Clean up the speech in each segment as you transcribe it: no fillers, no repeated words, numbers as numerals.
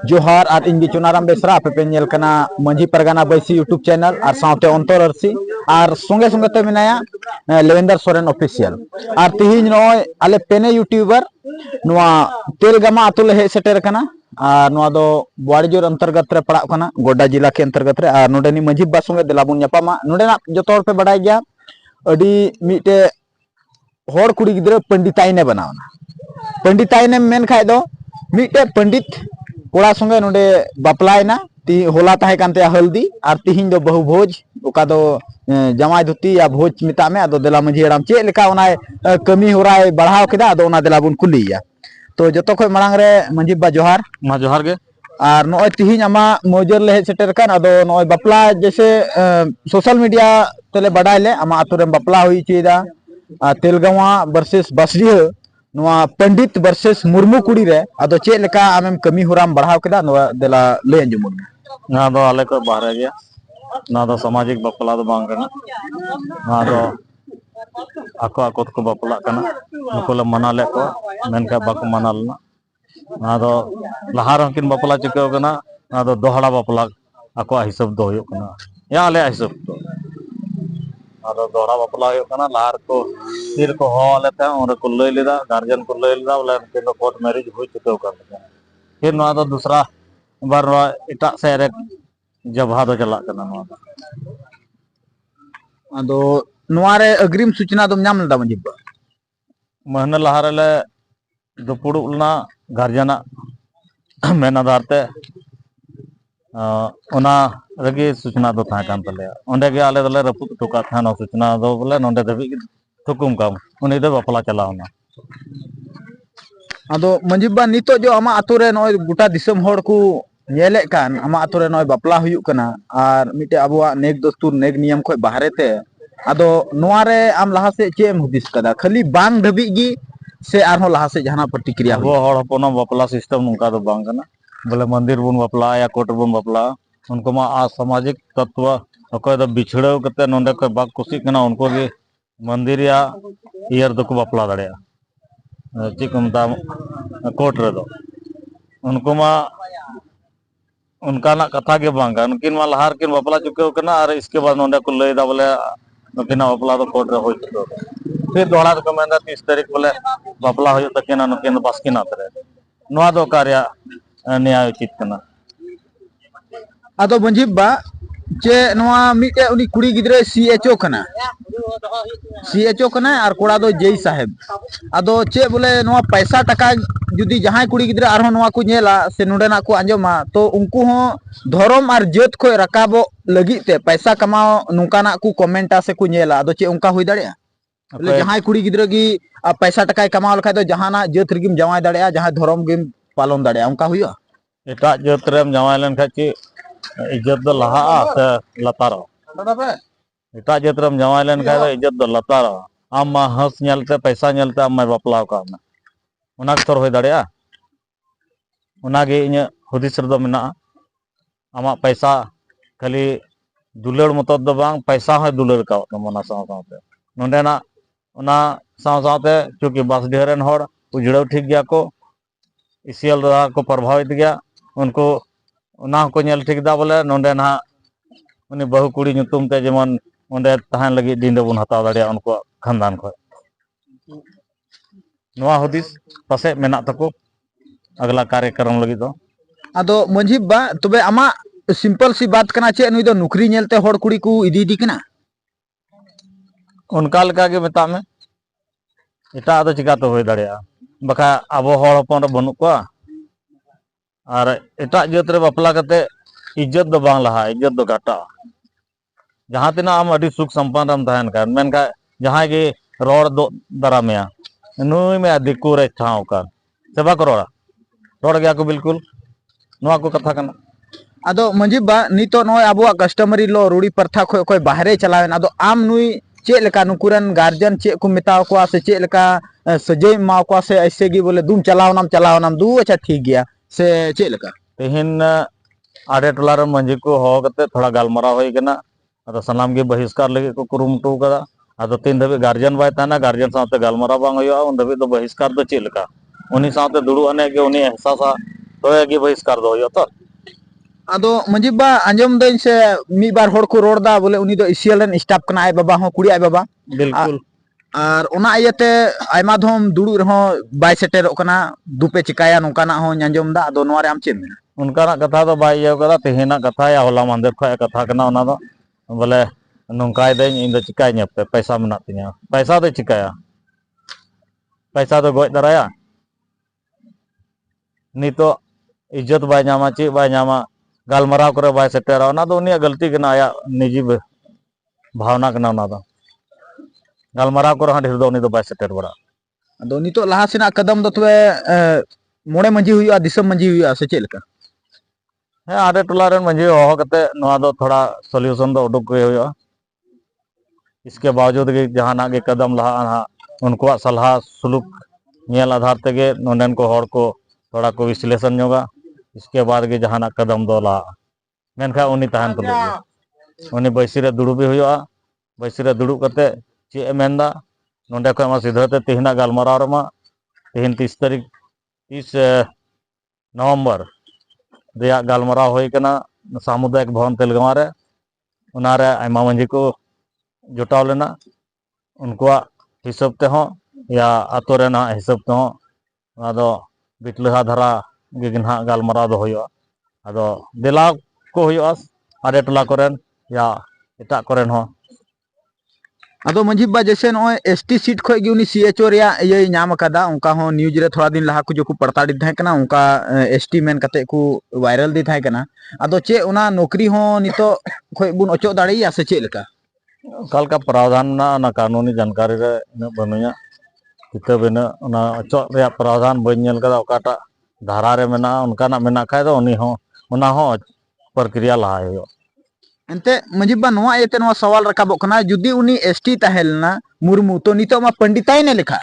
जोहार और इनगी चुनाराम बेसरा पे नेल कना मंझी परगाना बैसी यूट्यूब चैनल और साउते अंतर अरसी और संगे संगे ते मिनाया लेवेंदर सोरेन ऑफिशियल और तिहिन नय आले पेने यूट्यूबर नुआ तेलगामा आतु ले हे सेटर कना और नुआ दो बुआड़ीजोर अंतर्गत रे पड़ा कना गोड्डा जिला के अंतर्गत रे और नोडेनी मंझी बा संगे दिलाबुन न्यापामा नोडेना जतो पे बडाय गया अडी मिटे होड़ कुड़ी गिद्रा पंडिताइने बनावना पंडिताइने मेन खाय दो मिटे पंडित कोड़ा संगे नोडे बापलायना ती होला ताहे कांते हल्दी और तिहिन दो बहु भोज ओका दो जमाई धुती या भोज मिता में आदो देला मंझी हराम चे लेका ओनाय कमी होराय बढ़ाव केदा आदो ओना देला बुन कुलिया तो जतो खय मांग रे मंझी बा जोहार मा जोहार गे और नय तिहिन आमा मौजर ले सेटर कान आदो नय बापला जैसे सोशल मीडिया तेले बडाय ले आमा आतु रे बापला होई चेदा तेलगावा वर्सेस बसडिया नवा पंडित वर्सेस मुर्मू कुड़ी रे आदो चे लेका आमेम कमी होराम बढ़ाव केदा नवा देला ले अंजुमुन ना दो आले को बाहर गया ना दो सामाजिक बपला दो बांग कना ना दो आको आको को बपला कना नको ले मना ले को मेनका बाको मना लना ना दो लहार हकिन बपला चिको कना ना दो दोहड़ा बपला आको हिसाब दो हो कना या आले हिसाब तो आदो दोहड़ा बपला हो कना लहार को तीर को हो आले थे और को ले लेदा गार्जियन को ले लेदा बोले के कोर्ट मैरिज हो चिको कर फिर ना दो दूसरा बार इटा से रे जबहा दो चला कना ना आदो नवारे अग्रिम सूचना दम नाम लदा मंझी बा महीना लहार ले दुपुड़ना गार्जियना मेन आधार ते ओना रगे सूचना दो था कान तले ओंडे गे आले दले रपुत टोका था न सूचना दो बोले नोंडे दबी थुकुम काम उनी दे बपला चलावना आदो मंझी बा नितो जो आमा आतु रे नय गोटा दिसम होड़ को नेले कान आमा आतु रे नय बपला हुयु कना और मिटे अबुआ नेक दस्तूर नेक नियम खय बाहरे ते आदो नोआरे आम लहा से चे एम हुदिस कदा खाली बांग धबी गी से आरो लहा से जहाना प्रतिक्रिया वो होड़ हपना बपला सिस्टम नुका दो बांग कना बोले मंदिर बुन बपला या कोर्ट बुन बपला उनको मा सामाजिक तत्व अकोय दो बिछड़ाव कते नोंडे को बाग कुसी कना उनको गे मंदिर या ईयर दो को बपला दड़या चिकमता कोर्ट रे दो उनको मा उनका ना कथा के बांगा उनकिन मा लहार किन बपला चुके कना और इसके बाद नोंडे को लेदा बोले नकिना बपला दो कोर्ट रे होय चुके फिर दोड़ा को मेंदा 30 तारीख बोले बपला होय तकिना नकिन बास्किन आतरे नोआ दो कार्य न्याय उचित कना आदो मंझी बा चे नवा मिटे उनी कुड़ी गिद्रे सीएचओ कना सीएचओ कना और कोड़ा दो जेई साहेब आदो चे बोले नवा पैसा टका जुदी जहां कुड़ी गिद्रे आरो नवा को नेला से नोडेना को अंजमा तो उनको हो धर्म और जात को रकाबो लगी ते पैसा कमाओ नुकाना को कमेंटा से को नेला आदो चे उनका होई दाड़िया बोले जहां कुड़ी गिद्रे की पैसा टका कमाओ लखा तो जहाना जात रिगिम जमाय दाड़िया जहां धर्म गिम पालन दाड़िया उनका हुआ एटा जात रेम जमाय लन खाची इज्जत दो लहा से लतारो एटा जात रेम जमाय लन खा इज्जत दो लतारो आम मा हंस नेलते पैसा नेलते आम मा बपलाव का ना उना तोर होय दाड़िया उना गे इन हुदिस रे दो मेना आमा पैसा खाली दुलड़ मत दो बांग पैसा है दुलड़ का मना साव सावते नोंडेना उना साव सावते चूंकि बस ढेरन होड़ उजड़ाव ठीक गया को इसियल को प्रभावित गया उनको उना को नेल ठीक दा बोले नोंडे ना उनी बहु कुड़ी नुतुम ते जेमन ओंडे तहान लगी दिन बन हताव दाड़िया उनको खानदान को नोआ हुदिस पासे मेना तको अगला कार्यक्रम लगी दो आदो मंझी बा तबे आमा सिंपल सी बात कना चे नुई दो नौकरी नेलते होड़ कुड़ी को इदी दी कना उनका लगा के मेता में एटा आदो चिका तो होय दाड़िया बका आबो होड़ हपन बनु को और एटा जात रे बपला कते इज्जत दो बांग लहा इज्जत दो घाटा जहां तिना आम अडी सुख संपन्न रम तहन का मेनका जहां गे रोड दो दरामया नुई में दिकू रे ठाव का सेवा करोड़ा रोड गया को बिल्कुल नोआ को कथा कना आदो मंझी बा नितो नय आबुआ कस्टमरी लो रूड़ी प्रथा खो कोई बाहरे चलावेन आदो आम नुई चे लेका नुकुरन गार्जियन चे को मिताव को से चे लेका सजे माव को से ऐसे गी बोले दुम चलावनाम दू अच्छा ठीक गया से चे लेका तेहिन आडे टोला रे मंझी को हो कते थोड़ा गालमरा होई कना अदो सनाम गे बहिष्कार लगे को कुरुमटू कदा अदो तीन धबे गार्जियन बाय ताना गार्जियन साथे गालमरा बांग होया उन धबे दो बहिष्कार दो चे लेका उनी साथे दुड़ु अने के उनी एहसासा तो बहिष्कार दो हुयो तो आदो मंजी बा आंजम दइन से मी बार होड़ को रोड़ दा बोले उनी दो इसियल रेन स्टाफ कना आय बाबा हो कुड़ी आय बाबा बिल्कुल और ओना इयते आयमा धोम दुड़ु रहो बाय सेटेरो कना दुपे चिकाया नोकाना हो आंजम दा आदो नोआ रे आम चेद मेना उनका कथा तो बाय इयो कदा तेहेना कथा या होला मंदिर खय कथा कना ओना दो बोले नोंकाय दें इन चिकाय पे पैसा मेना तिया पैसा दो चिकाया पैसा दो गoj दराया नितो इज्जत बाय नामा ची बाय नामा गालमराव करे बाय सेटेरा ओना दो उनिया गलती कना आया निजी भावना कना ओना दो गालमराव करे ढेर दो उनी दो बाय सेटेर बड़ा आदो नितो लहा सेना कदम दो तबे मोड़े मंजी हुआ दिसम मंजी हुआ से चेलका है आधे टोला रेन मंजी हो कते नोआ दो थोड़ा सॉल्यूशन दो उडुक हुआ इसके बावजूद के जहाना के कदम लहा उनको सलाह सुलूक नेल आधार तेगे नोंडेन को हर को थोड़ा को विश्लेषण होगा इसके बाद के जहाना कदम दो लहा मेनखा उनी तहन तुले उनी बैसी रे दुड़ुबी हुआ बैसी रे दुड़ुब कते चे मेंदा नोंडे खय मा सीधाते तेहिना गालमराव रमा तेहिन 30 तारीख 30 नवंबर रेया गालमराव होय कना सामुदायिक भवन तेलगांव रे उनारे आयमा मंजी को जुटाव लेना उनका हिसाब ते हो या आतो रेना हिसाब ते हो आदो बिटलहा धारा गिगना गालमराव दो होयो आदो देला को होयो आरे टोला कोरेन या एटा कोरेन हो आदो मंजी बा जैसे नोय एसटी सीट खय गे उनी सीएचओ रिया ये नाम कदा उनका हो न्यूज रे थोड़ा दिन लहा को जो को पड़ताड़ी थाय कना उनका एसटी मेन कते को वायरल दी थाय कना आदो चे उना नौकरी हो नितो खय बुन ओचो दाड़िया से चे लेका कल का प्रावधान ना कानूनी जानकारी रे न बनुया किताब न ना ओचो रे प्रावधान बन नेल कदा ओकाटा धारा रे मेना उनका ना मेना खाय दो उनी हो उना हो प्रक्रिया लहा होयो एंते मंजी बा नोआ एते नोआ सवाल रकाबो कना जुदी उनी एसटी ताहेलना मुर्मू तो नितो मा पंडिताय ने लिखा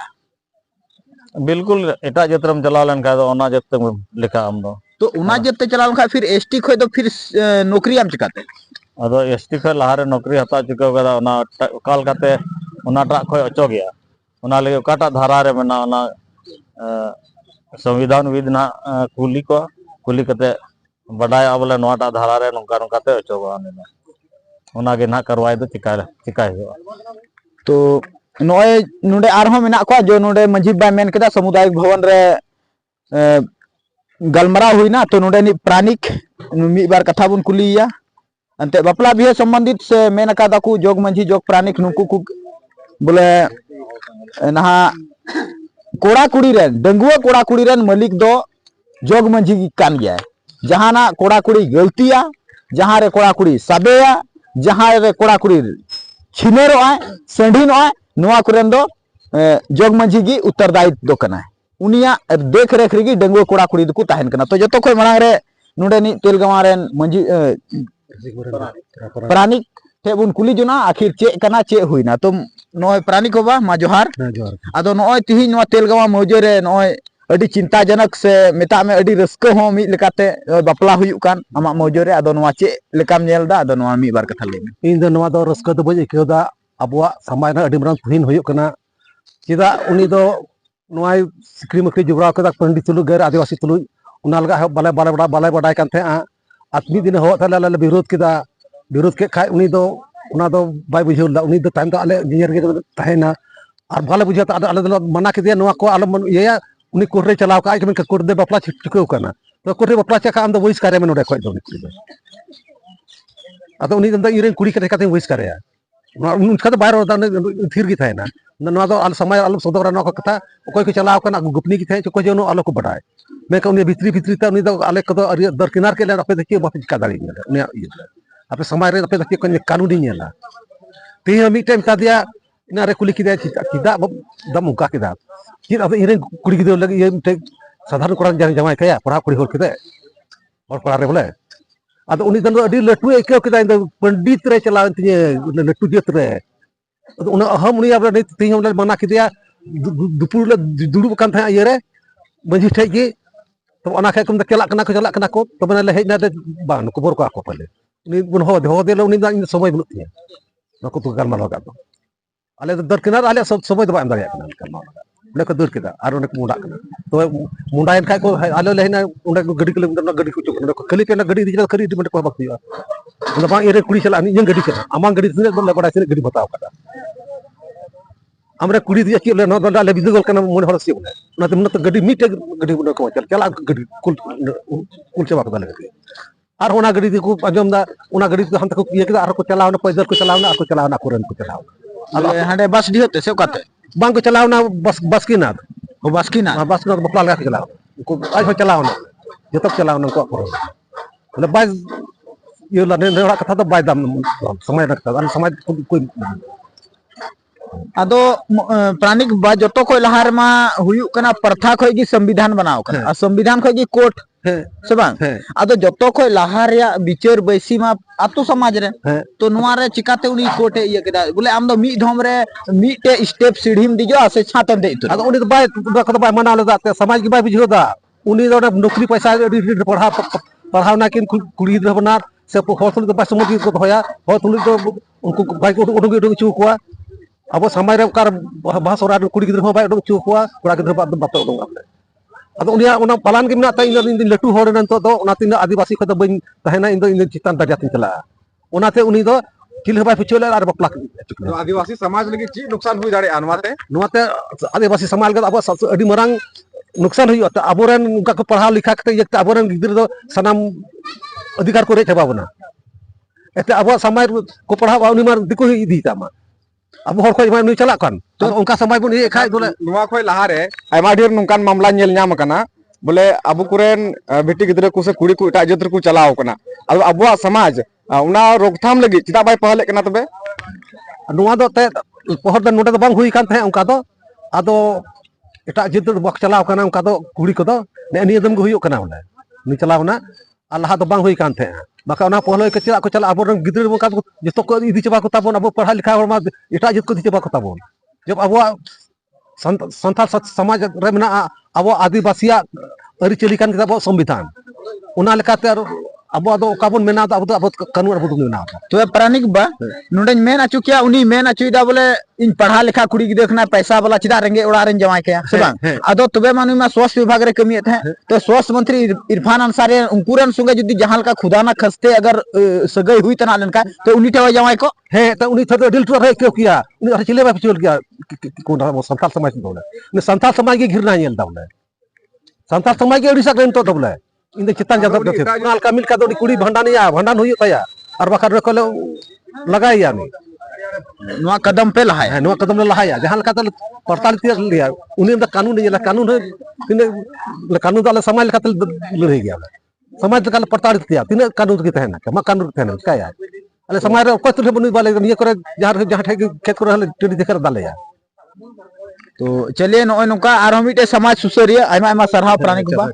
बिल्कुल एटा जतरम चलाव लेन खाय दो ओना जत लिखा हम दो तो उना जते चलाव खा फिर एसटी खय दो फिर नौकरी आम चिकाते अदो एसटी खय लहारे नौकरी हता चुकाव कदा ओना काल काते ओना टा खय ओचो गया ओना लगे ओकाटा धारा रे मेना ओना संविधान विद ना कुली कते बडाय बोले नोटा धारा रे नोका नोकाते ओचो बाने ओना गे ना करवाय दो चिकाय हो तो नोय नुडे आरहो मेना को जो नुडे मंजी बा मेन केदा समुदायिक भवन रे गलमरा हुईना तो नुडे नि प्राणिक मी बार कथा बुन कुलिया अंते बापला बिहे संबंधित से मेन का दाकू जोग मंजी जोग प्राणिक नुकु कु बोले नहा कोड़ा कुड़ी रेन डंगुआ कोड़ा कुड़ी रेन मालिक दो जोग मंजी की कान गया जहाना कोड़ा कुड़ी गलतिया जहां रे कोड़ा कुड़ी साबेया जहां रे कोड़ा कुड़ी छिनेरो आय संढिनो आय नोआ कुरेन दो जोग मंजी की उत्तरदायित्व दो कना उनिया देख रेख रेगी डंगुआ कोड़ा कुड़ी दो ताहन कना तो जतो कोई मांग रे नुडे नि तेलगांव रेन मंजी प्राणिक थे बुन कुली जुना आखिर चे कना चे हुईना तो नोय प्राणिक होबा मा जोहार आदो नोय तिहि नोआ तेलगांव मौजे रे नोय अडी चिंताजनक से मेता में अडी रस्को हो मी लेकाते बापला हुयु कान आमा मौजे रे आदो नोआ चे लेकाम नेल दा आदो नोआ मी बार कथा ले इन दो नोआ दो रस्को दो बजे केदा अबवा समाज ना अडी मरान तुहिन हुयु कना चिदा उनी दो नोआ सिकरी मकरी जुबरा कदा पंडित तुलु गैर आदिवासी तुलु उना लगा बाले बडाय कान थे आत्मी दिन हो थाले विरोध के खाय उनी दो उना दो बाय बुझेला उनी दो टाइम दो आले नियर के ताहेना और भाले बुझाता आले दो मना के दिया नोआ को आले मन ये उनी कोर्ट रे चलाव का के कोर्ट दे बापला चुकाव कना तो कोर्ट रे बापला चका आम दो वइस करे में नोडे खय दो अतो उनी दो इरेन कुड़ी के काते वइस करे उनका तो बाहर थीर की थायना नोआ दो आल समय आल सदर नोआ कथा कोई को चलाव कना गुपनी की थाय को जनो आलो को बडाय मैं उनी भित्री ता उनी दो आले को दर किनार के ले अपे देखिए बाप चिका दाड़ी उनी अपे समाज रे अपे देखिए कानूनी नेला ते मिटे मता दिया इना रे कुली किदा चिदा दम उका किदा चिद अब इरे कुड़ी गिदो लगी ये मिटे साधारण कोड़ा जमाय कया पढ़ा कुड़ी होर किदे और पढ़ा रे बोले अद उनी दन अडी लटु एके किदा पंडित रे चलाव तिने लटु जत रे उन अहम उनी अब नहीं तिन हम मना किदिया दुपुर ले दुड़ुब कान था ये रे मंजी ठे की तो ओना खाय कम चला कना को तो बना ले हेजना दे बा नको बोर को आको पले उनी बुन हो दे उनी दा समय बनुत नको तो गाल मालो गा तो आले दर किनार आले सब समय दो बाम दाया कना उन्हें को दूर किया और उन्हें मुंडा तो मुंडा इन को आलो लेना उन्हें गड्डी को गड्डी को चुप खाली के गड्डी दी खाली दी को बाकी उन्हें बांग इरे कुड़ी चला इन गड्डी चला आमांग गड्डी से बोले बड़ा से गड्डी बताओ कदा हमरे कुड़ी दी कि ले न डाले बिजुगल कना मन हर से ना तो गड्डी मीट गड्डी को चला गड्डी कुल चबा को लगे और ओना गड्डी को अंजम दा ओना गड्डी हम तक ये के और को चलावना पैदल को चलावना और को चलावना कुरन को चलावना अलो हांडे बस दी होते से काते बांग को चलावना बस की ना ओ बस की ना बपला लगा के चलाओ को आज हो चलावना जो तक चलावना को करो बोले बाय ये लने नेड़ा कथा तो बाय दाम समय रखता और समाज कोई आदो प्राणिक बा जतो कोई लहार मा हुयु कना प्रथा खोय की संविधान बनाओ कना आ संविधान खोय की कोर्ट से बांग आदो जतो कोई लहार या विचार बैसी मा आतो समाज रे तो नुआ रे चिकाते उनी कोर्ट ये केदा बोले आम दो मी धम रे मीटे स्टेप सीढ़ीम दिजो से छातन दे आदो उनी तो बाय मना ले जाते समाज की बाय बुझो दा उनी दो नौकरी पैसा पढ़ाव ना किन कुड़ी बना से होतुल तो पास मुगी को होया होतुल तो उनको बाय को उडुग चुकुआ अब समाज रे कार भास और कुड़ी गिद्र हो बाय उडुग चुकुआ कुड़ा गिद्र बात उडुग आपले अदो उनिया उना पलान के मिना इन लटू होर नन तो उना तीन आदिवासी को बइन तहना इन चितान दर्जा तीन चला उनाते उनी दो चिल बाय फिचोले और बपला तो आदिवासी समाज लगी ची नुकसान हुई दाड़े नुआते आदिवासी समाज के अब अडी मरांग नुकसान हुई तो अबोरन उनका को पढ़ा लिखा के अबोरन गिद्र दो सनाम अधिकार को रे चबावना एते अब समाज को पढ़ावा उनी मार दिको इदी तामा अब हर कोई नुई चला कान तो उनका समाज बन ये खाय बोले नुआ खोय लहारे आयमा ढेर नुकान मामला नेल न्याम कना बोले अब कुरेन बेटी गिद्र को से कुड़ी को इटा जत्र को चलाओ कना अब अबवा समाज उना रोकथाम लगी चिता बाय पहले कना तबे नुआ दो ते पहर द नोटे बांग हुई कान थे उनका दो आदो इटा जत्र बक चलाओ कना उनका दो कुड़ी को दो ने नियम को हुई कना बोले नि चलावना अल्लाह तो बांग हुई कान थे बाका ना पहले के चला को चला अब गिद्र को जतो को इदी चबा को ताबन अब पढ़ा लिखा और इटा जत को इदी चबा को ताबन जब अब संथाल समाज रे मेना अब आदिवासिया अरि चली कान के अब संविधान उना लेकाते अब दो काबन मेना अब कानून अब मेना तो प्राणिक बा नोडे मेन अचु क्या उनी मेन अचुदा बोले इन पढ़ा लिखा कुड़ी की देखना पैसा वाला चिदा रेंगे उड़ा रेन जमाय के से बांग आदो तबे मानु में स्वास्थ्य विभाग रे कमियत है तो स्वास्थ्य मंत्री इरफान अंसारी उनकुरन संगे जदी जहाल का खुदा ना खस्ते अगर सगई हुई तना लनका तो उनी टवा जमाय को है तो उनी थोड़े दिल टूर है क्यों किया उनी हर चिले बा पिछोल किया कोन वो संथाल समाज के बोले ने संथाल समाज के घिरना येल दावले संथाल समाज के ओडिसा रेन तो दबले इन चितान जब थे नाल का मिल का दो कुड़ी भंडान हुई तया और बखर रे कले लगाया नहीं नुआ कदम पे लहाय है नुआ कदम लहाया जहां लका तो पड़ताल लिया उन्हें तो कानून नहीं कानून तीन कानून तो समाज लका लड़ाई गया समाज तो पड़ताल किया तीन कानून की तहना मा कानून तहना का यार अले समाज रे कोई तो बनु बाले ये करे जहां ठे खेत को रहले टेडी देकर दालेया तो चलिए नोय नुका आरो मिटे समाज सुसरिया आयमा आयमा सरहाव प्राणिक बा